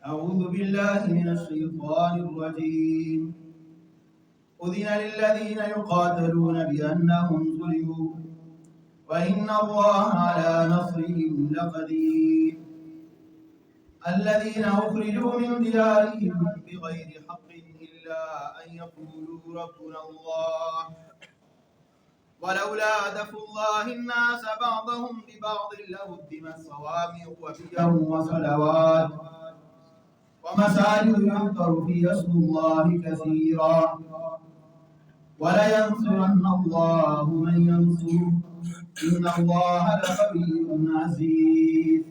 أعوذ بالله من الشيطان الرجيم. أذن للذين يقاتلون بأنهم ظلموا وإن الله على نصرهم لقدير. الذين أخرجوا من ديارهم بغير حق إلا أن يقولوا ربنا الله ولولا دفع الله الناس بعضهم ببعض لهدمت صوامع وبيع وصلوات ومساجد يذكر فيها اسم الله كثيرا ولينصرن الله من ينصره إن الله لقوي عزيز.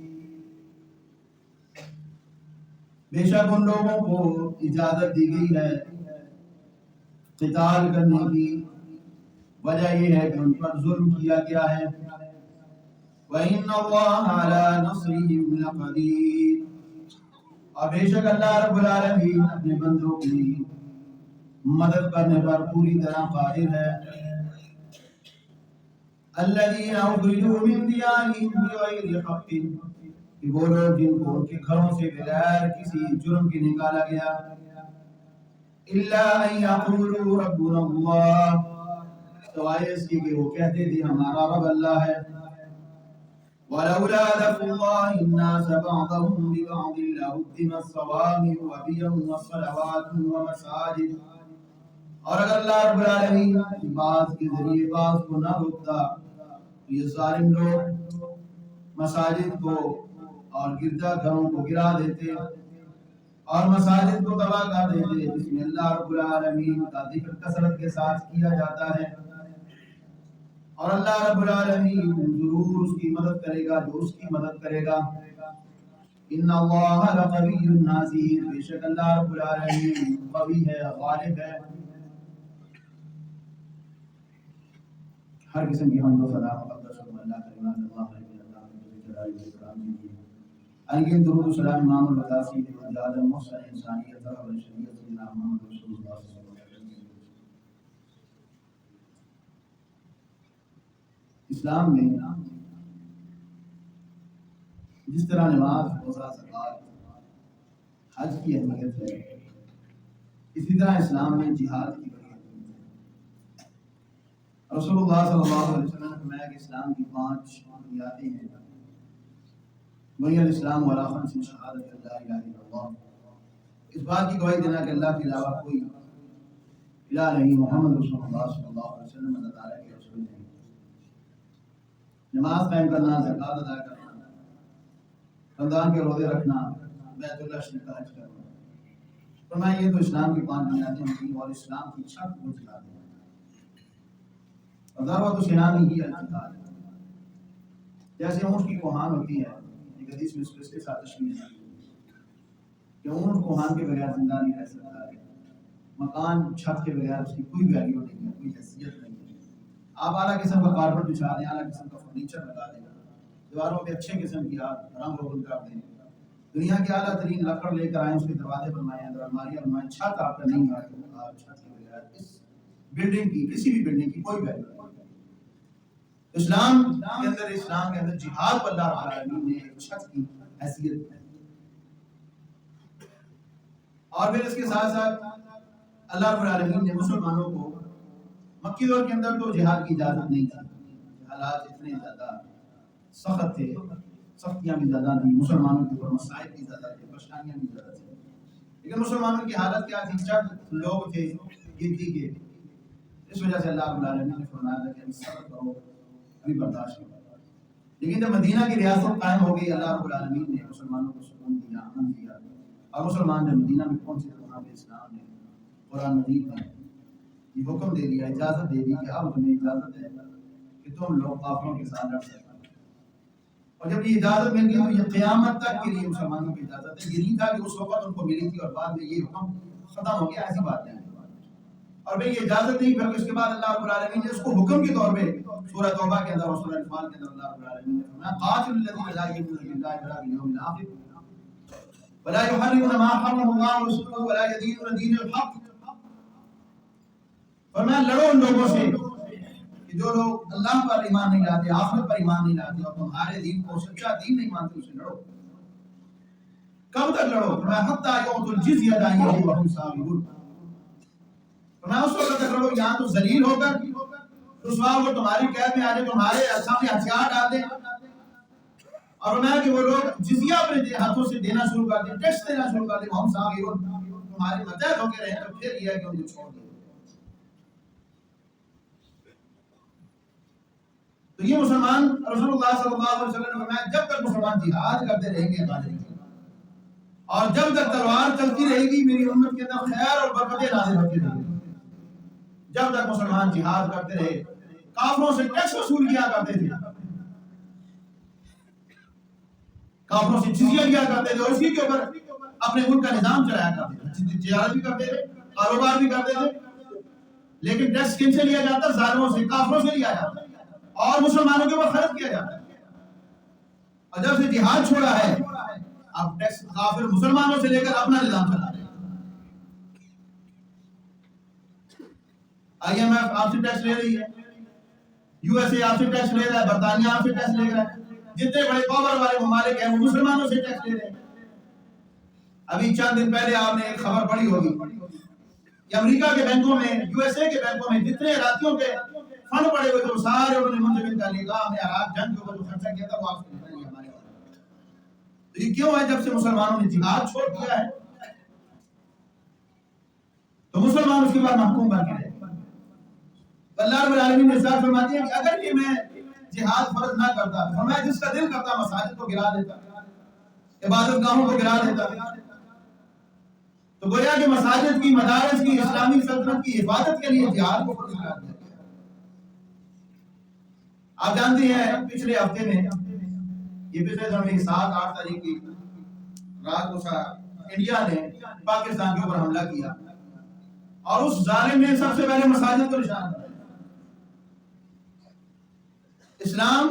بے شک ان لوگوں کو اجازت دی گئی ہے قتال کرنے کی، وجہ یہ ہے کہ ان پر ظلم کیا گیا ہے. وَإِنَّ اللَّهَ عَلَى نَصْرِهِمْ لَقَدِيرٌ، اور بے شک اللہ رب العالمین اپنے بندوں کی مدد کرنے پر پوری طرح قادر ہے. الَّذِينَ أُخْرِجُوا مِن دِيَارِهِمْ بِغَيْرِ حَقٍّ، کہ وہ لوگ جن کو ان کے گھروں سے بغیر کسی جرم کے نکالا گیا. إِلَّا أَن يَقُولُوا رَبُّنَا اللَّهُ، سوائے اس کی کہ وہ کہتے تھے ہمارا رب اللہ ہے. وَلَوْلَا دَفْعُ اللَّهِ النَّاسَ بَعْضَهُم بِبَعْضٍ لَهُدِّمَتْ صَوَامِعُ وَبِيَعٌ وَصَلَوَاتٌ وَمَسَاجِدُ، اور اگر اللہ رب العالمین بعض کے ذریعے بعض کو نہ روکتا تو یہ ظالم لوگ مساجد کو اور گرجا گھروں کو گرا دیتے اور مساجد کو تباہ کر دیتے جس میں اللہ رب العالمین کا ذکر کثرت کے ساتھ کیا جاتا ہے. اور اللہ رب العالمین ضرور اس کی مدد کرے گا جو اس کی مدد کرے گا. ان اللہ لقوی عزیز، بے شک اللہ رب العالمین قوی ہے، غالب ہے. ہر قسم کی حمد و ثنا مقدس اللہ کریم اللہ انگین درود و سلام امام الوتاسی وجاد المحسن انسانیت اور شریعت سیدنا محمد رسول اللہ صلی اللہ علیہ وسلم. اسلام میں جس طرح نماز، روزہ، زکوٰۃ، حج کی اہمیت ہے، اسی طرح اسلام میں جہاد کی بڑی اہمیت ہے. رسول اللہ صلی اللہ علیہ وسلم نے فرمایا کہ اسلام کی 5 بنیادیں ہیں. بنی الاسلام علی خمس شہادۃ لا الہ الا اللہ، اس بات کی گواہی دینا کہ اللہ کے علاوہ کوئی الہ نہیں، محمد رسول اللہ صلی اللہ علیہ وسلم اللہ تعالیٰ کے رسول ہیں. نماز قائم کرنا، زکوٰۃ ادا کرنا، رمضان کے روزے رکھنا، بیت اللہ شریف کا حج کرنا. فرمایا یہ تو اسلام کی 5 بنیادیں ہیں اور اسلام کی چھت وہ جہاد ہے. اور دعوت اسلام ہی الجہاد ہے. جیسے اونٹ کی کوہان ہوتی ہے، ایک حدیث میں اس کے ساتھ تشریح ہے کہ اونٹ کوہان کے بغیر زندہ نہیں رہ سکتا ہے. مکان چھت کے بغیر اس کی کوئی ویلیو نہیں ہے، کوئی حیثیت نہیں ہے. آپ اعلیٰ قسم کا کارپیٹ بچھا دیں، اعلیٰ قسم کا فرنیچر لگا دیں، دیواروں پہ اچھے قسم کی آپ رنگ روگن کر دیں، دنیا کی اعلیٰ ترین لکڑ لے کر آئیں، اس کے دروازے بنوائیں، اندر الماریاں بنوائیں، چھت آپ کا نہیں آئے گا. چھت کے بغیر اس بلڈنگ کی، کسی بھی بلڈنگ کی کوئی ویلیو نہیں. اسلام کے اندر جہاد پر اللہ رب العالمین نے ایک چھت کی حیثیت ہے. اور پھر اس کے ساتھ ساتھ اللہ رب العالمین نے مسلمانوں کو مکی دور کے اندر تو جہاد کی اجازت نہیں تھی، حالات اتنے زیادہ سخت تھے، سختیاں بھی زیادہ تھیں، مسلمانوں کے اوپر مصائب بھی زیادہ تھے، پریشانیاں بھی زیادہ تھیں. لیکن مسلمانوں کی حالت کیا تھی؟ چند لوگ تھے گنتی کے. اس وجہ سے اللہ رب العالمین نے فرمایا تھا کہ صبر کرو، ابھی برداشت کرو. لیکن جب مدینہ کی ریاست قائم ہو گئی، اللہ رب العالمین نے مسلمانوں کو سکون دیا، امن دیا، اور مسلمان جب مدینہ میں پہنچے تو وہاں پہ اسلام نے، قرآن مجید نے یہ حکم دے دیا، اجازت دے دی کہ اب تمہیں اجازت ہے کہ تم لوگ کافروں کے ساتھ لڑ سکتے. اور جب یہ اجازت مل گئی تو یہ قیامت تک کے لیے مسلمانوں کی اجازت ہے. یہ نہیں تھا کہ اس وقت ان کو ملی تھی اور بعد میں یہ حکم ختم ہو گیا، ایسی بات نہیں. اور بھئی یہ اجازت نہیں، بلکہ اس کے بعد اللہ رب العالمین نے اس کو حکم کے طور پہ سورہ توبہ کے اندر اور سورہ انفال کے اندر اللہ رب العالمین نے فرمایا قاتلوا الذین لا یؤمنون باللہ ولا بالیوم الآخر ولا يحرمون ما حرم اللہ ورسولہ ولا يدینون دین الحق. فرمایا لڑو ان لوگوں سے کہ جو لوگ اللہ پر ایمان نہیں لاتے، آخرت پر ایمان نہیں لاتے اور تمہارے دین کو سچا دین نہیں مانتے، اسے لڑو. کب تک لڑو؟ فرمایا حتی یعطوا الجزیۃ عن یدٍ وہم صاغرون، فرمایا اس وقت تک لڑو یہاں تو ذلیل ہو کر رسوا وہ تمہاری قید میں آ جائے، تمہارے سامنے ہتھیار ڈال دیں، اور فرمایا کہ وہ لوگ جزیہ اپنے ہاتھوں سے دینا شروع کر دیں، ٹیکس دینا شروع کر دیں، وہم صاغرون، تمہارے متحد ہو کے رہیں، تو پھر یہ ہے کہ ان کو چھوڑ دیں۔ تو یہ مسلمان رسول اللہ صلی اللہ علیہ وسلم نے فرمایا جب تک مسلمان جہاد کرتے رہیں گے غالب، اور جب تک تلوار چلتی رہے گی میری امت کے اندر خیر اور برکتیں نازل ہوتی رہیں گی۔ جب تک مسلمان جہاد کرتے رہے، کافروں سے ٹیکس وصول کیا کرتے تھے، کافروں سے جزیہ لیا کرتے تھے، اور اسی کے اوپر اپنے ملک کا نظام چلایا کرتے تھے، تجارت بھی کرتے تھے، کاروبار بھی کرتے تھے، لیکن ٹیکس کن سے لیا جاتا؟ ظالموں سے، کافروں سے لیا جاتا اور مسلمانوں کے اوپر خرچ کیا جاتا ہے۔ اور جب سے جہاد چھوڑا ہے اب ٹیکس کافر مسلمانوں سے لے کر اپنا نظام چلا رہے ہیں۔ آئی ایم ایف آپ سے ٹیکس لے رہی ہے، یو ایس اے آپ سے ٹیکس لے رہا ہے، برطانیہ آپ سے ٹیکس لے رہا ہے، جتنے بڑے پاور والے ممالک ہیں وہ مسلمانوں سے ٹیکس لے رہے ہیں۔ ابھی چند دن پہلے آپ نے ایک خبر پڑھی ہوگی کہ امریکہ کے بینکوں میں، یو ایس اے کے بینکوں میں جتنے راتیوں کے فنڈ پڑے ہوئے تھے سارے انہوں نے منتقل کر لیے، کہا ہم نے عراق جنگ کے اوپر جو خرچہ کیا تھا وہ آپ سے نہیں ہمارے پاس۔ تو یہ کیوں ہے؟ جب سے مسلمانوں نے جہاد چھوڑ دیا ہے تو مسلمان اس کے بعد محکوم بن کے رہے۔ اللہ رب العالمین نے ارشاد فرماتی ہے کہ اگر کہ میں جہاد فرض نہ کرتا، فرمایا جس کا دل کرتا مساجد کو گرا دیتا، عبادت گاہوں کو گرا دیتا، تو گویا کہ مساجد کی، مدارس کی، اسلامی سلطنت کی حفاظت کے لیے جہاد کو فرض قرار دیا گیا۔ آپ جانتے ہیں پچھلے ہفتے میں، یہ پچھلے دنوں میں 7-8 تاریخ کی رات کو انڈیا نے پاکستان کے اوپر حملہ کیا، اور اس ظالم نے سب سے پہلے مساجد کو نشانہ بنایا۔ اسلام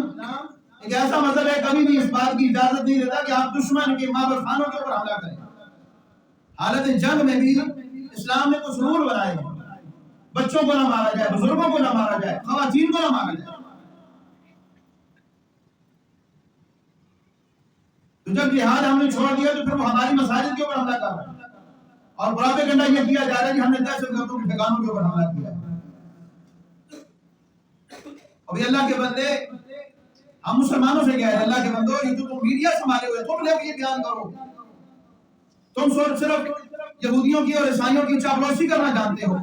ایک ایسا مذہب ہے کبھی بھی اس بات کی اجازت نہیں دیتا کہ آپ دشمن کے مابر خانوں کے اوپر حملہ کریں۔ حالت جنگ میں بھی اسلام نے کچھ رول بنائے ہیں، بچوں کو نہ مارا جائے، بزرگوں کو نہ مارا جائے، خواتین کو نہ مارا جائے۔ تو جب جہاد ہم نے چھوڑ دیا تو پھر وہ ہماری مساجد کے اوپر حملہ کر رہا ہے، اور پروپیگنڈا یہ کیا جا رہا ہے کہ ہم نے دہشت گردوں کے ٹھکانوں کے اوپر حملہ کیا ہے۔ ابھی اللہ کے بندے، ہم مسلمانوں سے کہہ رہے ہیں اللہ کے بندو، یہ جو تم میڈیا سنبھالے ہوئے تم لوگ یہ بیان کرو، تم صرف یہودیوں کی اور عیسائیوں کی چاپلوسی کرنا جانتے ہو،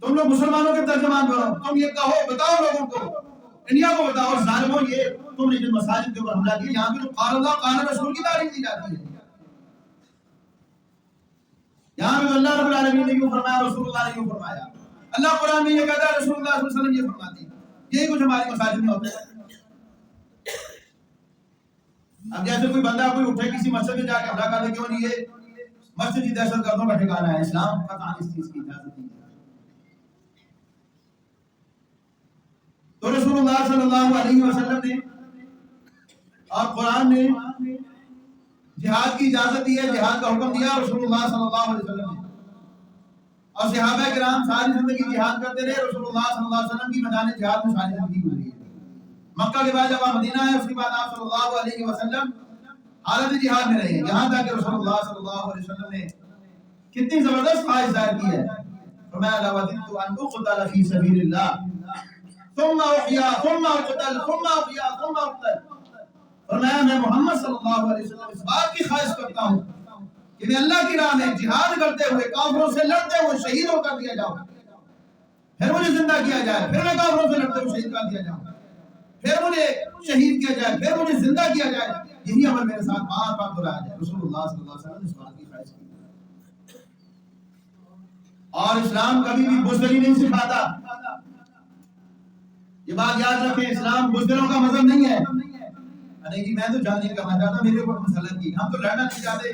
تم لوگ مسلمانوں کے ترجمان بنو، تم یہ کہو، بتاؤ لوگوں کو، انڈیا کو بتاؤ ظالموں یہ تم نے جن مساجد کے اوپر حملہ کیا، یہاں پہ تو قال اللہ قال رسول کی تعریف دی جاتی ہے، یہاں پہ اللہ رب العالمین نے یوں فرمایا، رسول اللہ نے یوں فرمایا، اللہ قرآن میں یہ کہتا ہے، رسول اللہ صلی اللہ علیہ وسلم یہ فرماتے ہیں، یہی کچھ ہماری مساجد میں ہوتا ہے۔ اب جیسے کوئی بندہ کوئی اٹھے کسی مسجد میں جا کے حملہ کر دے، کیوں نہیں، یہ مسجد کی دہشت گردوں کا ٹھکانہ ہے، اسلام قطعاً اس چیز کی اجازت نہیں ہے۔ تو رسول اللہ صلی اللہ علیہ وسلم نے اور قرآن نے جہاد کی اجازت دی ہے، جہاد کا حکم دیا رسول اللہ صلی اللہ علیہ وسلم نے، اور صحابہ کرام ساری زندگی جہاد کرتے رہے، رسول اللہ صلی اللہ علیہ وسلم کی میدان جہاد میں ساری زندگی گزری ہے۔ مکہ کے بعد جب آپ مدینہ آئے، اس کے بعد آپ صلی اللہ علیہ وسلم حالت جہاد میں رہے، یہاں تک کہ رسول اللہ صلی اللہ علیہ وسلم نے کتنی زبردست خواہش ظاہر کی ہے، فرمایا لَوَدِدتُّ أَنْ أُقْتَلَ فِي سَبِيلِ اللَّهِ ثُمَّ أُحْيَا ثُمَّ أُقْتَلْ ثُمَّ أُحْيَا ثُمَّ أُقْتَلْ، فرمایا میں محمد صلی اللہ علیہ وسلم اس بات کی خواہش کرتا ہوں کہ میں اللہ کی راہ میں جہاد کرتے ہوئے کافروں سے لڑتے ہوئے شہید ہو کر دیا جاؤں، پھر مجھے زندہ کیا جائے، پھر میں کافروں سے لڑتے ہوئے شہید کر دیا جاؤں، پھر مجھے شہید کیا جائے، پھر مجھے زندہ کیا جائے، یہی عمل میرے ساتھ بار بار دہرایا جائے۔ رسول اللہ صلی اللہ علیہ وسلم نے اس بات کی خواہش کی، اور اسلام کبھی بھی بزدلی نہیں سکھاتا، یہ بات یاد رکھیں، اسلام بزدلوں کا مذہب نہیں ہے۔ نہیں جی میں تو جنگ نہیں کرنا چاہتا، میرے اوپر مسلط کی، ہم تو لڑنا نہیں چاہتے،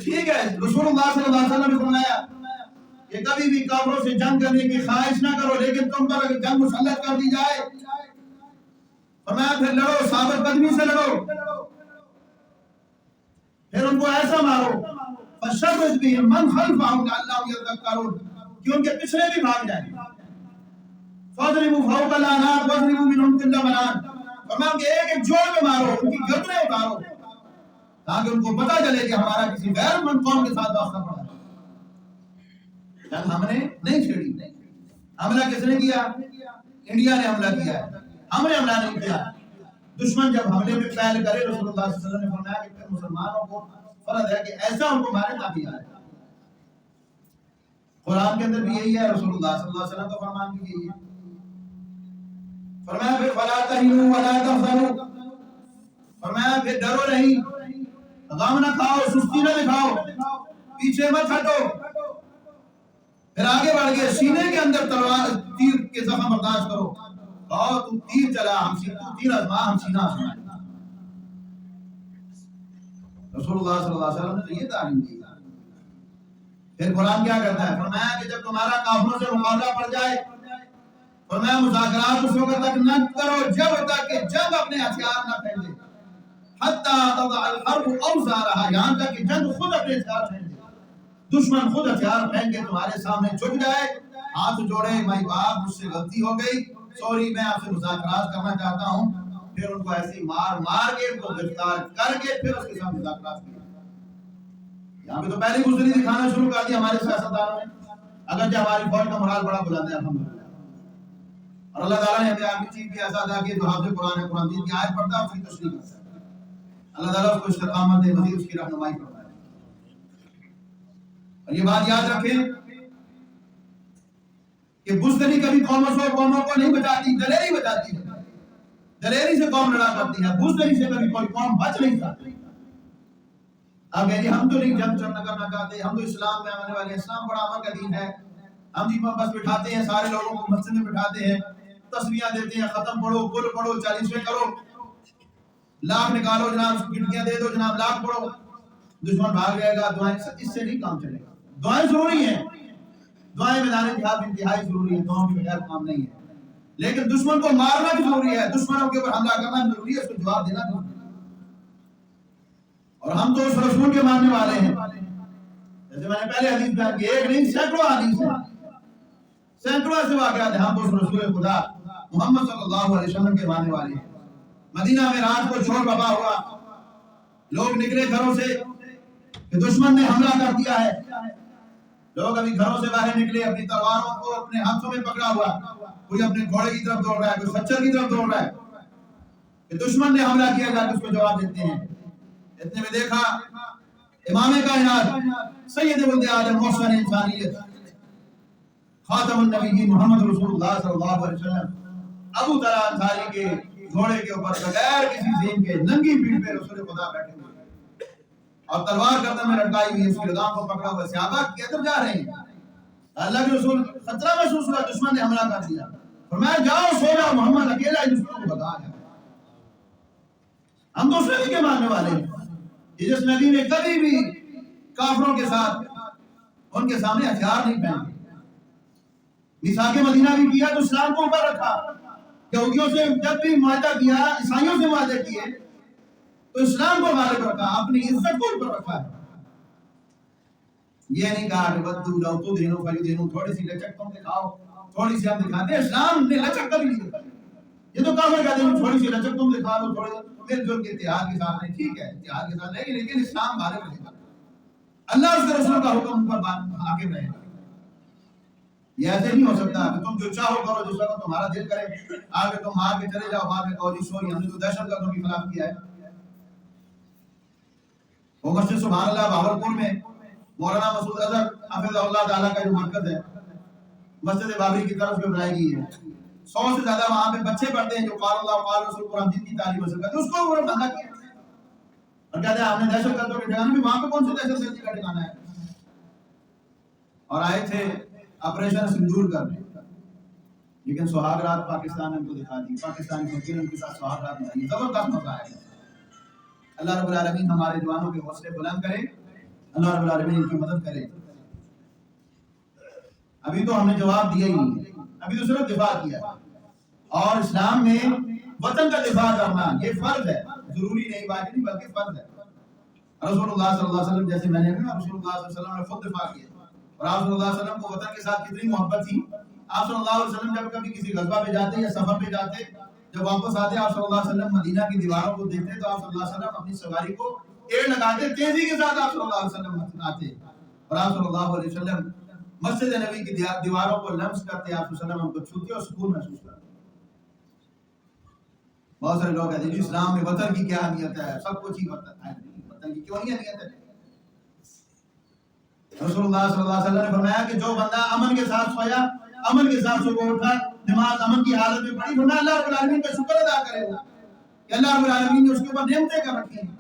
ٹھیک ہے۔ رسول اللہ صلی اللہ علیہ وسلم نے فرمایا کہ کبھی بھی کافروں سے جنگ کرنے کی خواہش نہ کرو، لیکن تم پر اگر جنگ مسلط کر دی جائے، فرمایا پھر لڑو، ثابت قدمی سے لڑو، پھر ان کو ایسا مارو فَشَرِّدْ بِهِمْ مَنْ خَلْفَهُمْ لَعَلَّهُمْ يَذَّكَّرُونَ، کہ ان کے پچھلے بھی بھاگ جائیں، فَاضْرِبُوا فَوْقَ الْأَعْنَاقِ وَاضْرِبُوا مِنْهُمْ كُلَّ بَنَانٍ، فرمایا کہ ایک ایک جوڑ میں مارو، ان کی گردنیں اتارو، تاکہ ان کو پتہ چلے کہ ہمارا کسی غیر مند قوم کے ساتھ واسطہ پڑا ہے. جنگ ہم نے نہیں چھیڑی. حملہ کس نے کیا؟ انڈیا نے حملہ کیا ہے، ہم نے حملہ نہیں کیا. دشمن جب حملے میں پہل کرے رسول اللہ صلی اللہ علیہ وسلم نے فرمایا کہ پھر مسلمانوں کو فرض ہے کہ ایسا ان کو مارے تاکہ آئے. قرآن کے اندر بھی یہی ہے، رسول اللہ صلی اللہ علیہ وسلم کا فرمان بھی یہی ہے. فرمایا پھر فلا تہنوا ولا تحزنوا، فرمایا پھر ڈرو نہیں، غم نہ کھاؤ، سستی نہ دکھاؤ، پیچھے مت ہٹو. پھر آگے بڑھ گئے، سینے کے اندر تلوار تیر کے زخم برداشت کرو. اور تو تیر چلا، ہم تیر آزما، ہم سینہ آزمائیں. رسول اللہ صلی اللہ علیہ وسلم نے تو یہ تعلیم دی. پھر قرآن کیا کرتا ہے؟ فرمایا کہ جب تمہارا کافروں سے مقابلہ پڑ جائے، فرمایا مذاکرات اس وقت تک نہ کرو جب تک کہ جنگ اپنے ہتھیار نہ پھیلے. حتی تضع الحرب اوزارها، یہاں تک کہ جنگ خود اپنے ہتھیار پھیل دے. دشمن خود ہتھیار پھینک کے تمہارے سامنے جھک جائے، ہاتھ جوڑے، بھائی باپ مجھ سے غلطی ہو گئی، سوری، میں آپ سے مذاکرات کرنا چاہتا ہوں. پھر ان کو ایسی مار مار کے ان کو گرفتار کر کے پھر اس کے ساتھ مذاکرات کیا. یہاں پہ تو پہلے گزری دکھانا شروع کر دیا ہمارے سیاستدانوں نے، اگرچہ ہماری فوج کا مرال بڑا بلند ہے الحمدللہ. اور اللہ تعالیٰ نے ہمیں آخری چیز بھی ایسا ادا کی جو حافظ قرآن ہے، قرآن کی آیت پڑھتا ہے اس کی تشریح کرتا ہے. اللہ تعالیٰ اس کو استقامت دے، مزید اس کی رہنمائی فرمائے. اور یہ بات یاد رکھیں کہ بزدلی کبھی قوموں کو نہیں بچاتی، دلیری بچاتی ہے. دلیری سے قوم لڑا کرتی ہے، بزدلی سے کبھی کوئی قوم بچ نہیں سکتی. اب جی ہم تو نہیں جنگ کرنا چاہتے، ہم تو اسلام میں آنے والے، اسلام بڑا امن کا دین ہے. ہم جی بس بٹھاتے ہیں سارے لوگوں کو مسجد میں بٹھاتے ہیں، تسبیحاں دیتے ہیں، ختم پڑھو، کل پڑھو، 40ویں کرو، لاکھ نکالو جناب، گٹیاں دے دو جناب، لاکھ پڑھو، دشمن بھاگ جائے گا. دعائیں، اس سے نہیں کام چلے گا. دعائیں ضروری ہیں، دعائیں میدان جہاد انتہائی ضروری ہے، دعاؤں کے بغیر کام نہیں ہے. لیکن دشمن کو مارنا بھی ضروری ہے، دشمنوں کے اوپر حملہ کرنا بھی ضروری ہے، اس کو جواب دینا بھی ضروری ہے. اور ہم تو اس رسول کے ماننے والے ہیں. جیسے میں نے پہلے حدیث بیان کی، ایک نہیں سینکڑوں حدیث ہیں، سینکڑوں ایسے واقعات ہیں. ہم تو اس رسول خدا محمد صلی اللہ علیہ وسلم کے ماننے والے ہیں. مدینہ میں رات کو شور بابا ہوا، لوگ نکلے گھروں سے کہ دشمن نے حملہ کر دیا ہے. لوگ ابھی گھروں سے باہر نکلے، اپنی تلواروں کو اپنے ہاتھوں میں پکڑا ہوا، کوئی اپنے گھوڑے کی طرف دوڑ رہا ہے، کوئی خچر کی طرف دوڑ رہا ہے کہ دشمن نے حملہ کیا، جا کے اس کو جواب دیتے ہیں. اتنے میں دیکھا امام کائنات سید ولد آدم محسن انسانیت خاتم النبیین محمد رسول اللہ صلی اللہ علیہ وسلم ابو طلحہ انصاری کے گھوڑے کے اوپر بغیر کسی زین کے ننگی پیٹھ پہ رسول خدا بیٹھے ہوئے اور تلوار گردن میں لٹکائی ہوئی، اس کی لگام کو پکڑا ہوا. صحابہ کدھر جا رہے ہیں؟ اللہ کے رسول خطرہ محسوس ہوا، دشمن نے حملہ کر دیا. فرمایا جاؤ سو جاؤ، محمد اکیلا ہی دشمن کو بتا ہے. ہم تو اس نبی کے ماننے والے ہیں جس نبی نے کبھی بھی کافروں کے ساتھ ان کے سامنے ہتھیار نہیں پہنے. میثاق مدینہ بھی کیا تو اسلام کو اوپر رکھا. یہودیوں سے جب بھی معاہدہ کیا، عیسائیوں سے معاہدے کیے تو اسلام کو غالب رکھا، اپنی عزت کو اوپر رکھا ہے. یہ نہیں کہا کہ بدو لو تو دینو فری دینو، تھوڑی سی لچک تم دکھاؤ، تھوڑی سی ہم دکھاتے ہیں. اسلام نے لچک کبھی نہیں دکھائی. یہ تو کافر کہتے ہیں تھوڑی سی لچک تم دکھا دو، تھوڑی مل جل کے اتحاد کے ساتھ. نہیں، ٹھیک ہے اتحاد کے ساتھ نہیں، لیکن اسلام غالب رہے گا، اللہ اس کے رسول کا حکم پر حاکم رہے گا. یہ ایسے نہیں ہو سکتا کہ تم جو چاہو کرو، جس وقت تمہارا دل کرے آگے تم مار کے چلے جاؤ، بعد میں کہو جی سوری ہم نے تو دہشت گردوں کے خلاف کیا ہے. وہ مسجد سبحان اللہ بہاولپور میں مولانا مسعود اظہر حفظہ اللہ تعالیٰ کا جو مرکز ہے، مسجد بابری کی طرف سے بنائی گئی ہے. 100 سے زیادہ وہاں پہ بچے پڑھتے ہیں جو قال اللہ قال رسول قرآن جن کی تعلیم حاصل کرتے ہیں. اس کو انہوں نے بندہ کیا اور کہتے ہیں ہم نے دہشت گردوں کے ٹھکانے میں، وہاں پہ کون سے دہشت گردی کا ٹھکانا ہے. اور آئے تھے آپریشن سندور کرنے، لیکن سہاگ رات پاکستان نے ان کو دکھا دی. پاکستانی فقیر ان کے ساتھ سہاگ رات میں زبردست مزہ آئے. اللہ رب العالمین ہمارے جوانوں کے حوصلے بلند کرے، اللہ رب العالمین ان کی مدد کرے. ابھی تو ہم نے جواب دیا ہی نہیں، ابھی تو صرف دفاع کیا. اور اسلام میں وطن کا دفاع کرنا یہ فرض ہے، ضروری نہیں، واجب نہیں، بلکہ فرض ہے. رسول اللہ صلی اللہ علیہ وسلم جیسے میں نے کہا، رسول اللہ صلی اللہ علیہ وسلم نے خود دفاع کیا. اور آپ صلی اللہ علیہ وسلم کو وطن کے ساتھ کتنی محبت تھی. آپ صلی اللہ علیہ وسلم جب کبھی کسی غزوہ پہ جاتے یا سفر پہ جاتے، جب واپس آتے آپ صلی اللہ علیہ وسلم مدینہ کی دیواروں کو دیکھتے تو آپ صلی اللہ علیہ وسلم اپنی سواری کو ایڑ لگاتے تیزی کے ساتھ آپ صلی اللہ علیہ وسلم آتے اور آپ صلی اللہ علیہ وسلم مسجد نبی کی دیواروں کو لمس کرتے، آپ صلی اللہ علیہ وسلم ان کو چھوتے اور سکون محسوس کرتے۔ بہت سارے لوگ کہتے ہیں اسلام میں وطن کی کیا اہمیت ہے، سب کچھ ہی وطن ہے، وطن کی کیوں نہیں اہمیت ہے؟ رسول اللہ صلی اللہ علیہ وسلم نے فرمایا کہ جو بندہ امن کے ساتھ سویا، امن کے ساتھ صبح اٹھا، نماز امن کی حالت میں پڑھی، فرمایا اللہ رب العالمین کا شکر ادا کرے گا کہ اللہ رب العالمین نے اس کے اوپر نعمتیں کر رکھی ہیں۔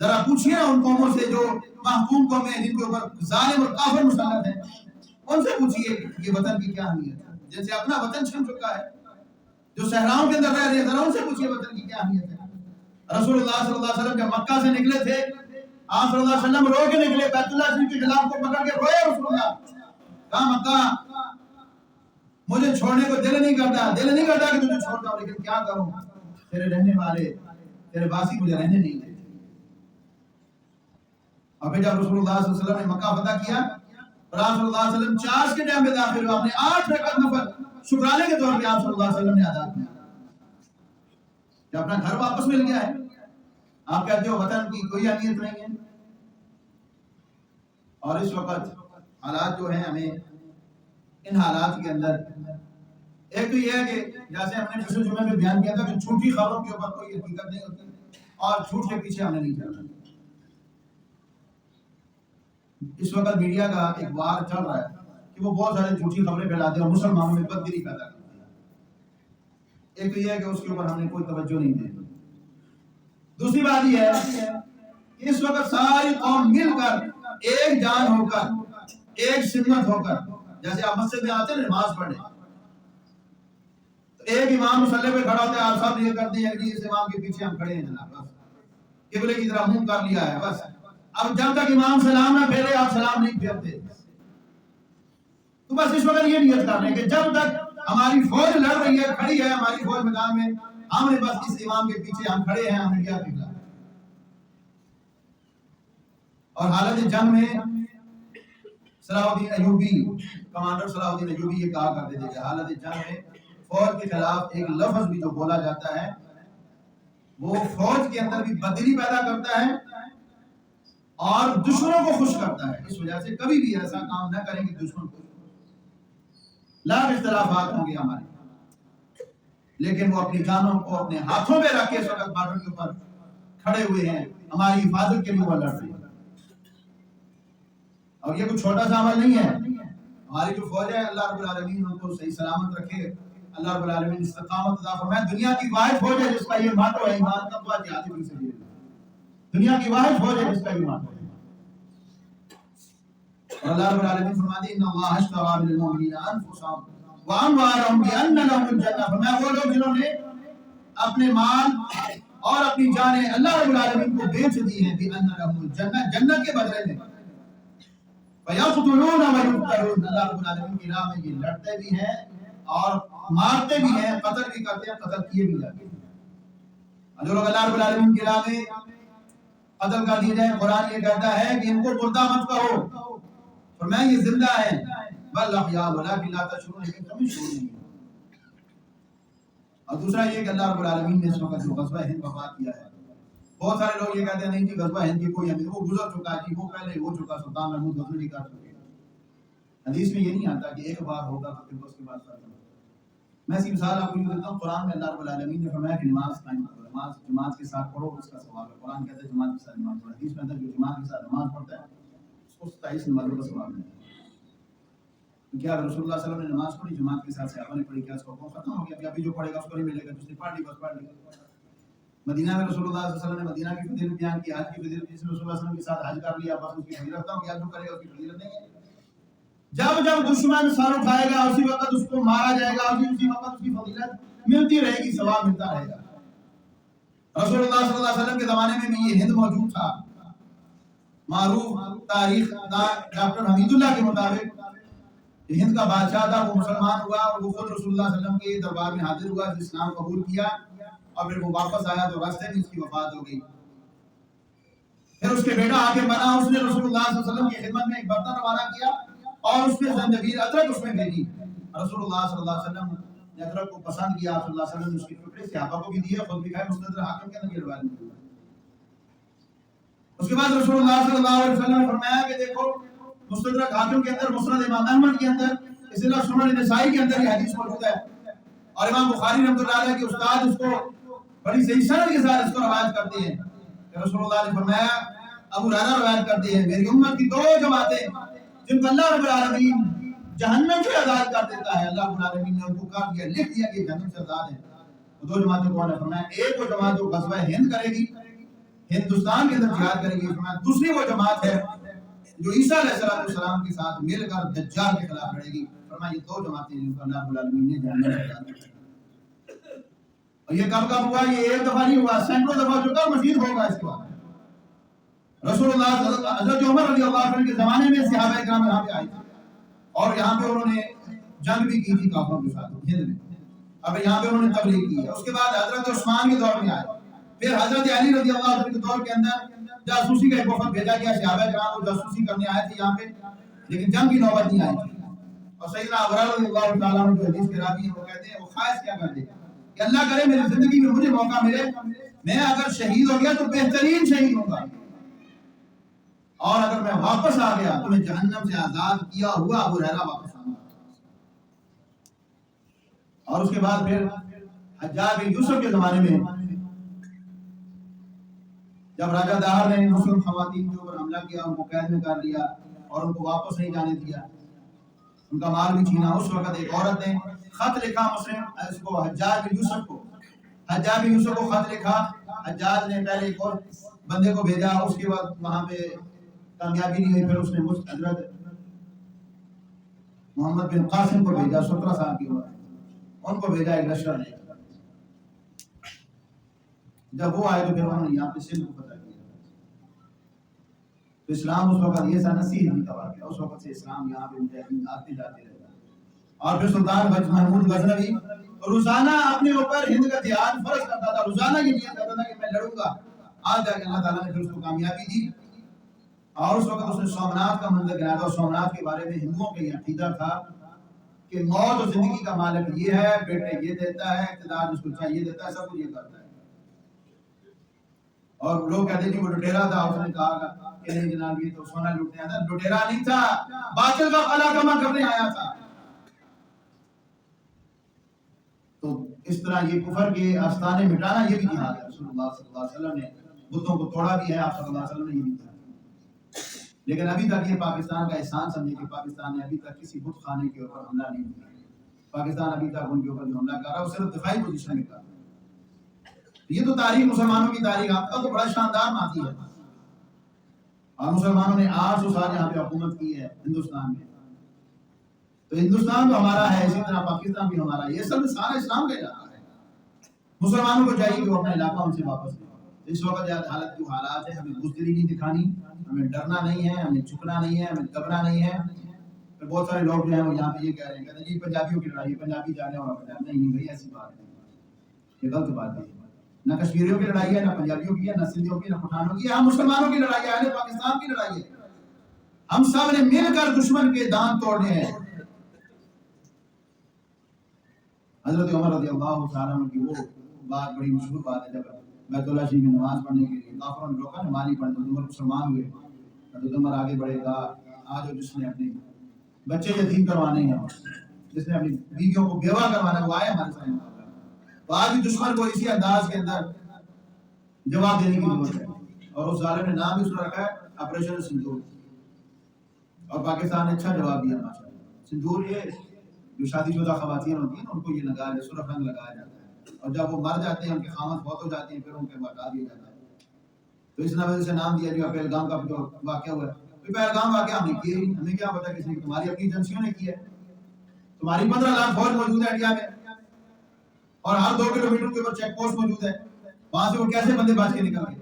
ذرا پوچھئے ان قوموں سے جو محکوم قومیں ہیں، جن کے اوپر ظالم اور کافر مسلط ہیں، ان سے پوچھئے کہ وطن کی کیا اہمیت ہے، جن سے اپنا وطن چھن چکا ہے، جو صحراؤں کے اندر رہ رہے ہیں، ذرا ان سے پوچھئے وطن کی کیا اہمیت ہے۔ رسول اللہ صلی اللہ علیہ وسلم جب مکہ سے نکلے تھے، آپ صلی اللہ علیہ وسلم رو کے نکلے، بیت اللہ شریف کے خلاف کو پکڑ کے روئے رسول اللہ، کہا مکہ مجھے چھوڑنے کو دل نہیں کرتا کہ تجھے چھوڑتا ہوں، لیکن کیا کروں، تیرے رہنے والے، تیرے باسی مجھے رہنے نہیں دیتے۔ اور پھر جب رسول اللہ صلی اللہ علیہ وسلم نے مکہ فتح کیا اور آپ صلی اللہ علیہ وسلم چارج کے ٹائم پہ داخل ہوئے، اپنے 8 رکعت نفل شکرانے کے طور پہ آپ صلی اللہ علیہ وسلم نے ادا کیا کہ اپنا گھر واپس مل گیا ہے۔ آپ کہتے ہو وطن کی کوئی اہمیت نہیں ہے، اور اس وقت حالات جو ہیں، ہمیں ان حالات کے اندر ایک تو یہ ہے کہ جیسے ہم نے پچھلے جمعے میں بیان کیا تھا کہ جھوٹی خبروں کے اوپر کوئی حقیقت نہیں ہوتی اور جھوٹ کے پیچھے ہمیں نہیں چلنا۔ اس وقت میڈیا کا ایک وار چل رہا ہے کہ وہ بہت سارے جھوٹی خبریں پھیلاتے ہیں اور مسلمانوں میں بددلی پیدا کرتے ہیں۔ ایک تو یہ ہے کہ اس کے اوپر ہم نے کوئی توجہ نہیں دی۔ دوسری بات یہ ہے کہ اس وقت ساری قوم مل کر ایک جان ہو کر، ایک سمت ہو کر، جیسے آپ مسجد میں آتے ہیں نماز پڑھنے تو ایک امام مصلی پہ کھڑا ہوتا ہے، آپ سب یہ کرتے ہیں کہ اس امام کے پیچھے ہم کھڑے ہیں جناب، بس قبلے کی طرف منہ کر لیا ہے، بس اب جب تک امام سلام نہ پھیرے آپ سلام نہیں پھیرتے۔ تو بس اس وقت یہ نیت کر رہے ہیں کہ جب تک ہماری فوج لڑ رہی ہے، کھڑی ہے ہماری فوج میدان میں، ہم نے بس اس امام کے پیچھے ہم کھڑے ہیں، ہمیں کیا قبلہ ہے۔ اور حالت جنگ میں صلاح الدین ایوبی، کمانڈر صلاح الدین ایوبی یہ کہا کرتے تھے کہ حالت جنگ میں فوج کے خلاف ایک لفظ بھی جو بولا جاتا ہے وہ فوج کے اندر بھی بدلی پیدا کرتا ہے اور دشمنوں کو خوش کرتا ہے۔ اس وجہ سے کبھی بھی ایسا کام نہ کریں کہ دشمن کو لاکھ اختلافات ہوں گے ہمارے، لیکن وہ اپنی جانوں کو اپنے ہاتھوں میں رکھ کے اس وقت بارڈر کے اوپر کھڑے ہوئے ہیں، ہماری حفاظت کے لیے وہ لڑ رہے ہیں۔ اور یہ کوئی چھوٹا سا عمل نہیں ہے، ہماری جو فوج ہے اللہ رب العالمین ان کو صحیح سلامت رکھے، اللہ رب العالمین استقامت عطا فرمائے۔ دنیا کی واحد فوج ہے جس کا یہ ماٹو ہے ایمان تقویٰ جہاد فی سبیل اللہ، دنیا کی واحد فوج ہے جس کا یہ ماٹو ہے۔ اور اللہ رب العالمین فرماتے ہیں ان اللہ اشتری من المؤمنین انفسهم واموالهم بان لهم الجنہ، فرمایا وہ لوگ جنہوں نے اپنے مال اور اپنی جانیں اللہ رب العالمین کو بیچ دی ہیں، بان لهم الجنہ، جنت کے بدلے میں، فَيَقْتُلُونَ وَيُقْتَلُونَ، اللہ رب العالمین کی راہ میں یہ لڑتے بھی ہیں اور مارتے بھی ہیں، قتل بھی کرتے ہیں، قتل کیے بھی جاتے ہیں۔ اور جو لوگ اللہ رب العالمین کی راہ میں قتل کر دیے جائیں، قرآن یہ کہتا ہے کہ ان کو مردہ مت کہو، فرمایا یہ زندہ ہیں، بل احیاء ولکن لا تشعرون، لیکن تمہیں شعور نہیں ہے۔ اور دوسرا یہ کہ اللہ رب العالمین نے اس وقت جو غزوہ ہند وفا کیا ہے، بہت سارے لوگ یہ کہتے ہیں نہیں جی غزوہ ہند کی کوئی اہمیت، وہ گزر چکا ہے جی، وہ پہلے ہو چکا، سلطان محمود غزنوی نہیں کر چکے۔ حدیث میں یہ نہیں آتا کہ ایک بار ہوگا تو پھر اس کے بعد ختم۔ میں اسی مثال آپ کو یہ دیتا ہوں، قرآن میں اللہ رب العالمین نے فرمایا کہ نماز قائم کرو، نماز جماعت کے ساتھ پڑھو، اس کا ثواب ہے۔ قرآن کہتا ہے جماعت کے ساتھ نماز پڑھو، حدیث میں آتا ہے جو جماعت کے ساتھ نماز پڑھتا ہے اس کو 27 نمازوں کا ثواب ملتا ہے۔ کیا رسول اللہ صلی اللہ علیہ وسلم نے نماز پڑھی، جماعت کے ساتھ صحابہ نے پڑھی، کیا اس کا حکم ختم ہو گیا کہ ابھی جو پڑھے گا اس کو نہیں ملے گا، جس نے پڑھ لی بس پڑھ لی؟ مدینہ میں رسول اللہ صلی اللہ علیہ وسلم نے مدینہ کی فضیلت بیان کی، حج کی فضیلت، جس نے رسول اللہ صلی اللہ علیہ وسلم کے ساتھ حج کر لیا بس اس کی فضیلت رکھتا ہوں، کیا جو کرے گا اس کی فضیلت نہیں ہے۔ جب جب دشمن سر اٹھائے گا اسی وقت اس کو مارا جائے گا، اسی وقت اس کی فضیلت ملتی رہے گی، ثواب ملتا رہے گا۔ رسول اللہ صلی اللہ علیہ وسلم کے زمانے میں بھی یہ ہند موجود تھا۔ معروف تاریخ ڈاکٹر حمید اللہ کے مطابق ہند کا بادشاہ تھا، وہ مسلمان ہوا اور وہ خود رسول اللہ صلی اللہ علیہ وسلم کے دربار میں حاضر ہوا، اسلام قبول کیا اور پھر وہ واپس آیا تو راستے میں اس کی وفات ہو گئی۔ پھر اس کے بیٹا آگے بنا، اس نے رسول اللہ صلی اللہ علیہ وسلم کی خدمت میں ایک برتن روانہ کیا اور اس میں زنجبیل ادرک اس میں بھیجی۔ رسول اللہ صلی اللہ علیہ وسلم نے ادرک کو پسند کیا، صلی اللہ علیہ وسلم نے اس کے ٹکڑے صحابہ کو بھی دیے، خود بھی کھائے، مستدرک حاکم کے اندر یہ روایت موجود ہے۔ اس کے بعد رسول اللہ صلی اللہ علیہ وسلم نے فرمایا کہ دیکھو مستدرک حاکم کے اندر، مسند امام احمد کے اندر، اسی طرح سنن نسائی کے اندر یہ حدیث موجود ہے، اور امام بخاری رحمۃ اللہ علیہ کے استاد اس کو بڑی صحیح سند کے ساتھ اس کو روایت کرتے ہیں کہ رسول اللہ نے فرمایا، ابو ہریرہ روایت کرتے ہیں، میری امت کی دو جماعتیں جن کو اللہ رب العالمین جہنم سے آزاد کر دیتا ہے، اللہ رب العالمین نے ان کو کہا دیا، لکھ دیا کہ جہنم سے آزاد ہے، وہ دو جماعتیں کون ہیں؟ فرمایا ایک وہ جماعت جو غزوہ ہند کرے گی، ہندوستان کے اندر جہاد کرے گی، فرمایا دوسری وہ جماعت ہے جو عیسیٰ علیہ السلام کے ساتھ مل کر دجال کے خلاف لڑے گی، فرمایا یہ دو جماعتیں جن کو اللہ رب العالمین نے جہنم سے آزاد کیا۔ اور یہ کب کب ہوا؟ یہ ایک دفعہ نہیں ہوا، سینکڑوں دفعہ جو کر مزید ہوگا اس کے بعد۔ رسول اللہ حضرت عمر رضی اللہ عنہ کے زمانے میں صحابہ کرام یہاں پہ آئے تھے اور یہاں پہ انہوں نے جنگ بھی کی تھی کافروں کے ساتھ ہند میں، اب یہاں پہ انہوں نے تبلیغ کی ہے۔ اس کے بعد حضرت عثمان کے دور میں آئے، پھر حضرت علی رضی اللہ عنہ کے دور کے اندر جاسوسی کا ایک وفد بھیجا گیا، صحابہ کرام کو جاسوسی کرنے آئے تھے یہاں پہ، لیکن جنگ کی نوبت نہیں آئی تھی۔ اور سیدنا ابو ہریرہ رضی اللہ تعالیٰ عنہ جو حدیث کے راوی ہیں وہ کہتے ہیں، وہ خواہش کیا کرتے کہ اللہ کرے میری زندگی میں مجھے موقع ملے، میں اگر شہید ہو گیا تو بہترین شہید ہوں گا، اور اگر میں واپس آ گیا تو میں جہنم سے آزاد کیا ہوا ابو ہریرہ واپس آؤں گا۔ اور اس کے بعد پھر حجاج بن یوسف کے زمانے میں جب راجہ داہر نے مسلم خواتین کے اوپر حملہ کیا، ان کو قید میں کر لیا اور ان کو واپس نہیں جانے دیا، ان کا مال بھی چھینا، اس وقت ایک عورت نے خط لکھا مسلم اس کو حجاج بن یوسف کو، حجاج بن یوسف کو خط لکھا، حجاج نے پہلے ایک اور بندے کو بھیجا، اس کے بعد وہاں پہ کامیابی نہیں ہوئی، پھر اس نے حضرت محمد بن قاسم کو بھیجا، 17 سال کی عمر، ان کو بھیجا ایک لشکر نے، جب وہ آئے تو پھر انہوں نے یہاں پہ سندھ کو فتح کیا۔ تو اسلام اس وقت یہ سا نصیر بھی تباہ کیا، اس وقت سے اسلام یہاں پہ مجاہدین آتے جاتے رہے۔ اور پھر سلطان محمود غزنوی روزانہ اپنے اوپر ہند کا جہاد فرض کرتا تھا، روزانہ یہ نیت کرتا تھا کہ میں لڑوں گا، آج جا کے اللہ تعالیٰ نے پھر اس کو کامیابی دی، اور اس وقت اس نے سومنات کا منظر گرایا تھا۔ سومنات کے بارے میں ہندوؤں کا یہ عقیدہ تھا کہ موت اور زندگی کا مالک یہ ہے، بیٹے یہ دیتا ہے، اقتدار جس کو چاہیے دیتا ہے، سب کچھ یہ کرتا ہے۔ اور لوگ کہتے ہیں کہ وہ لٹیرا تھا، اس نے کہا کہ نہیں جناب یہ تو سونا لوٹنے آیا تھا، لٹیرا نہیں تھا، باطل کا خلا کما کرنے آیا تھا۔ تو اس طرح یہ کفر کے آستانے مٹانا یہ بھی جہاد ہے۔ رسول اللہ صلی اللہ علیہ وسلم نے بتوں کو توڑا بھی ہے، آپ صلی اللہ علیہ وسلم نے یہ بھی کیا، لیکن ابھی تک یہ پاکستان کا احسان سمجھے کہ پاکستان نے ابھی تک کسی بت خانے کے اوپر حملہ نہیں کیا۔ پاکستان ابھی تک ان کے اوپر جو حملہ کر رہا ہے وہ صرف دفاعی پوزیشن میں کر رہا ہے۔ یہ تو تاریخ مسلمانوں کی تاریخ آپ کا تو بڑا شاندار ماضی ہے، اور مسلمانوں نے 800 سال یہاں پہ حکومت کی ہے ہندوستان میں، تو ہندوستان تو ہمارا ہے، اسی طرح پاکستان بھی ہمارا ہے، یہ سب سارا اسلام کا علاقہ ہے۔ مسلمانوں کو چاہیے کہ وہ اپنا علاقہ ان سے واپس لیں۔ اس وقت حالت جو حالات ہے، ہمیں بزدلی نہیں دکھانی، ہمیں ڈرنا نہیں ہے، ہمیں جھکنا نہیں ہے، ہمیں دبنا نہیں ہے۔ پھر بہت سارے لوگ جو ہیں وہ یہاں پہ یہ کہہ رہے ہیں، کہتے ہیں جی پنجابیوں کی لڑائی، پنجابی جانے اور نہیں بھائی ایسی بات نہیں، یہ غلط بات ہے۔ نہ کشمیریوں کی لڑائی ہے، نہ پنجابیوں کی ہے، نہ سندھیوں کی، نہ پٹھانوں کی ہے، ہم مسلمانوں کی لڑائی ہے، اہل پاکستان کی لڑائی ہے۔ ہم سب نے مل کر دشمن کے دانت توڑنے ہیں۔ حضرت عمر رضی اللہ تعالیٰ عنہ کی وہ بات بڑی مشہور بات ہے، جب بیت اللہ شریف میں نماز پڑھنے کے لیے کافروں نے روکا، نماز نہیں پڑھتے، عمر مسلمان ہوئے، حضرت عمر آگے بڑھے گا، آج جس نے اپنے بچے یتیم کروانے ہیں، جس نے اپنی بیویوں کو بیوہ کروانا ہے، وہ آئے ہمارے سامنے، تو آج بھی دشمن کو اسی انداز کے اندر جواب دینے کی ضرورت ہے۔ اور اس ظالم نے نام بھی اس رکھا ہے آپریشن سندور، اور پاکستان نے اچھا جواب دیا ماشاءاللہ۔ سندور یہ جو شادی شدہ خواتین ہوتی ہیں ان کو یہ لگایا سرخ رنگ لگایا جاتا ہے، اور جب وہ مر جاتے ہیں، ان کے خامد فوت ہو جاتے ہیں، پھر ان کے ہٹا دیا جاتا ہے۔ تو اس وجہ سے نام دیا جو پہلگام کا جو واقعہ ہوا ہے، پہلگام واقعہ ہم نے کیا ہی، ہمیں کیا پتا کسی نے، تمہاری اپنی ایجنسیوں نے کیا ہے، تمہاری 15 لاکھ فوج موجود ہے انڈیا میں، اور ہر 2 کلومیٹر کے اوپر چیک پوسٹ موجود ہے، وہاں سے وہ کیسے بندے بچ کے نکل گئے؟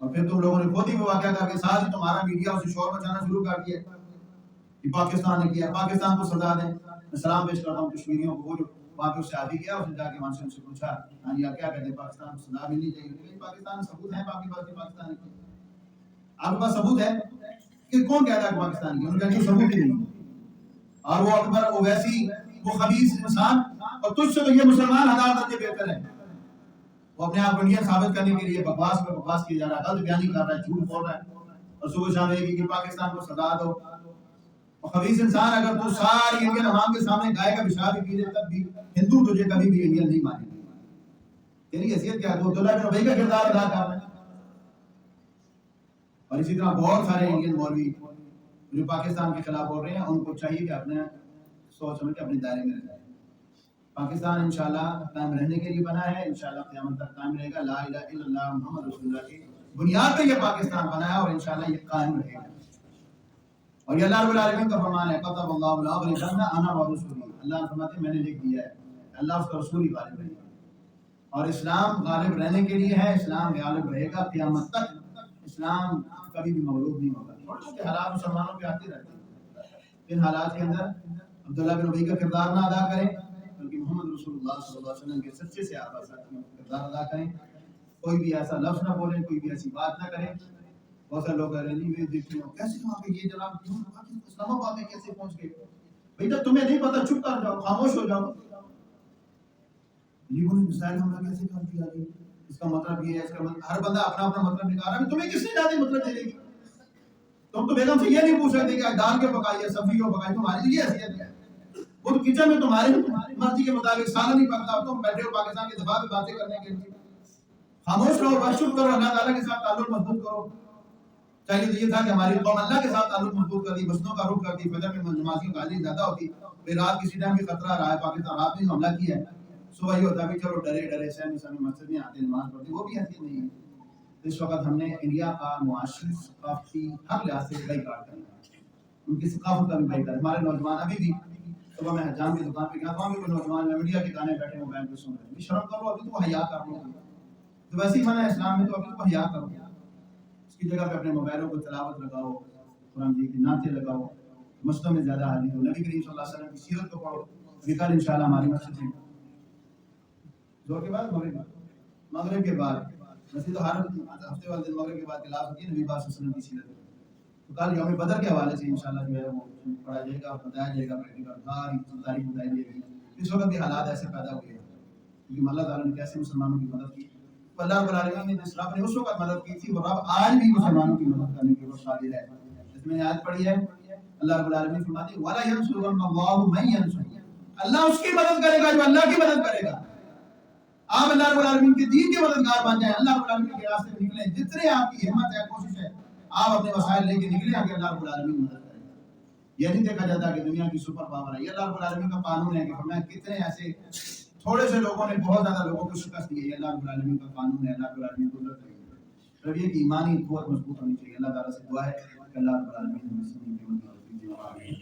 اور پھر تم لوگوں نے خود ہی وہ واقعہ کر کے ساتھ ہی تمہارا میڈیا اسے شور مچانا شروع کر دیا کہ پاکستان نے کیا، پاکستان کو سزا دیں۔ میں سلام پیش کرتا ہوں کشمیریوں کو، وہ جو وہاں پہ اس سے عادی کیا، اس نے جا کے وہاں سے ان سے پوچھا ہاں جی آپ کیا کہتے ہیں، پاکستان کو سزا ملنی چاہیے، لیکن پاکستان ثبوت ہے، آپ کے پاس پاکستان کی، آپ کے پاس ثبوت ہے کہ کون کہتا ہے کہ پاکستان کی، ان کا کوئی ثبوت ہی نہیں۔ اور وہ اکبر، وہ ویسی، وہ خبیث انسان، اور تجھ سے تو یہ مسلمان 1000 درجے بہتر ہے۔ وہ اپنے آپ کو انڈین ثابت کرنے کے لیے بکواس پہ بکواس کیا جا رہا ہے، غلط بیانی کر رہا ہے، جھوٹ بول رہا ہے، اور صبح شام ایک کہ پاکستان کو سزا دو. اور خبیث انسان اگر تو ساری انڈین عوام کے سامنے گائے کا پیشاب بھی پی لے تب بھی ہندو تجھے کبھی بھی انڈین نہیں مانیں گے. تیری حیثیت کیا ہے؟ تو عبداللہ بن ابی کا کردار ادا کر رہا ہے. اور اسی طرح بہت سارے انڈین مولوی جو پاکستان کے خلاف بول رہے ہیں، ان کو چاہیے کہ اپنے سوچ سمجھ کے اپنے دائرے میں رہیں. پاکستان انشاءاللہ قائم رہنے کے لیے بنا ہے، انشاءاللہ قیامت تک قائم رہے گا. لا الہ الا اللہ محمد رسول اللہ کی بنیاد پہ یہ پاکستان بنا ہے اور انشاءاللہ یہ قائم رہے گا. اور یہ اللہ رب العالمین کا فرمان ہے، کتب اللہ لاغلبن انا ورسولی. اللہ فرماتے ہیں میں نے لکھ دیا ہے، اللہ اس کا رسول ہی غالب رہے گا. اور اسلام غالب رہنے کے لیے ہے، اسلام غالب رہے گا قیامت تک. اسلام کبھی بھی مغلوب نہیں ہوگا. چھوٹے چھوٹے حالات مسلمانوں پہ آتے رہتے ہیں، ان حالات کے اندر عبداللہ بن ابی کا کردار نہ ادا کریں بلکہ محمد رسول اللہ صلی اللہ علیہ وسلم کے سچے سے آپ کردار ادا کریں. کوئی بھی ایسا لفظ نہ بولیں، کوئی بھی ایسی بات نہ کریں. بہت سارے لوگ دیکھتے ہو کیسے وہاں پہ یہ جناب اسلام آباد میں کیسے پہنچ گئے. بھائی جب تمہیں نہیں پتا چپ کر جاؤ، خاموش ہو جاؤ. لیبوں نے مسائل حملہ کیسے کر دیا جی؟ اس کا مطلب یہ ہے، اس کا مطلب ہر بندہ اپنا اپنا مطلب نکال رہا ہے. تمہیں کس نے زیادہ مطلب دے گی؟ تم تو بیگم سے یہ نہیں پوچھ سکتے کہ دال کیوں پکائی ہے، سبزی کیوں پکائی. تمہاری یہ حیثیت ہے، وہ تو کچن میں تمہاری مرضی کے مطابق سالن نہیں پکتا. تم بیٹھے ہو پاکستان کے دفاع میں باتیں کرنے کے لیے. خاموش رہو، بس چپ کرو، اللہ تعالیٰ کے ساتھ تعلق مضبوط کرو. چاہیے تو یہ تھا کہ ہماری قوم اللہ کے ساتھ تعلق مضبوط کر دی، مسجدوں کا رخ کر دی، فجر میں نمازیوں کی حاضری زیادہ ہوتی. پھر رات کسی ٹائم بھی خطرہ رہا ہے، پاکستان رات میں حملہ کیا ہے، صبح یہ ہوتا ہے چلو ڈرے ڈرے سہمی سہمی مسجد میں آتے نماز پڑھتے. وہ بھی حیثیت نہیں ہے. اس وقت ہم نے انڈیا کا معاشی ثقافتی ہر لحاظ سے بائیکاٹ کرنا ہے، ان کی ثقافت کا بھی بائیکاٹ. ہمارے نوجوان ابھی بھی صبح میں حجام کی دکان پہ گیا، وہاں بھی کوئی نوجوان میڈیا کے گانے بیٹھے موبائل پہ سن رہے ہیں. شرم کرو، ابھی تو حیا کر لو. تو ویسے ہی منع ہے اسلام میں، تو ابھی تو حیا کرو. اس کی جگہ پہ اپنے موبائلوں کو تلاوت لگاؤ، قرآن جی کی نعتیں لگاؤ، مسجدوں میں زیادہ حاضر ہو، نبی کریم صلی اللہ علیہ وسلم کی سیرت کو پڑھو. ابھی کل انشاءاللہ ہماری مسجد میں زور کے بعد مغرب کے بعد ویسے تو ہر ہفتے والے دن مغرب کے بعد کلاس ہوتی ہے نبی پاک صلی اللہ علیہ وسلم کی سیرت. تو کل یوم بدر کے حوالے سے انشاءاللہ جو ہے وہ پڑھا جائے گا، بتایا جائے گا، پریکٹیکل ساری تاریخ بتائی جائے گی. اس وقت بھی حالات ایسے پیدا ہوئے ہیں کیونکہ اللہ تعالیٰ نے کیسے مسلمانوں کی مدد کی. تو اللہ رب العالمین نے جس رب نے اس وقت مدد کی تھی، وہ رب آج بھی مسلمانوں کی مدد کرنے کے لیے قادر ہے. جس میں آیت پڑھی ہے، اللہ رب العالمین فرماتے ہیں وَلَا يَنْصُرَنَّ اللَّهُ مَن يَنْصُرُهُ. اللہ اس کی مدد کرے گا جو اللہ کی مدد کرے گا. آپ اللہ رب العالمین کے دین کے مددگار بن جائیں، اللہ رب العالمین کے راستے میں نکلیں. جتنے آپ کی ہمت ہے، کوشش ہے، آپ اپنے وسائل لے کے نکلیں کہ اللہ رب العالمین مدد کرے گا. یہ نہیں دیکھا جاتا کہ دنیا کی سپر پاور ہے. یہ اللہ رب العالمین کا قانون ہے کہ فرمایا کتنے ایسے تھوڑے سے لوگوں نے بہت زیادہ لوگوں کو شکست دی ہے. یہ اللہ رب العالمین کا قانون ہے، اللہ رب العالمین کو قدرت ہے. پھر یہ ایمانی قوت مضبوط ہونی چاہیے. اللہ تعالیٰ سے دعا ہے کہ اللہ رب العالمین ہمیں سننے کی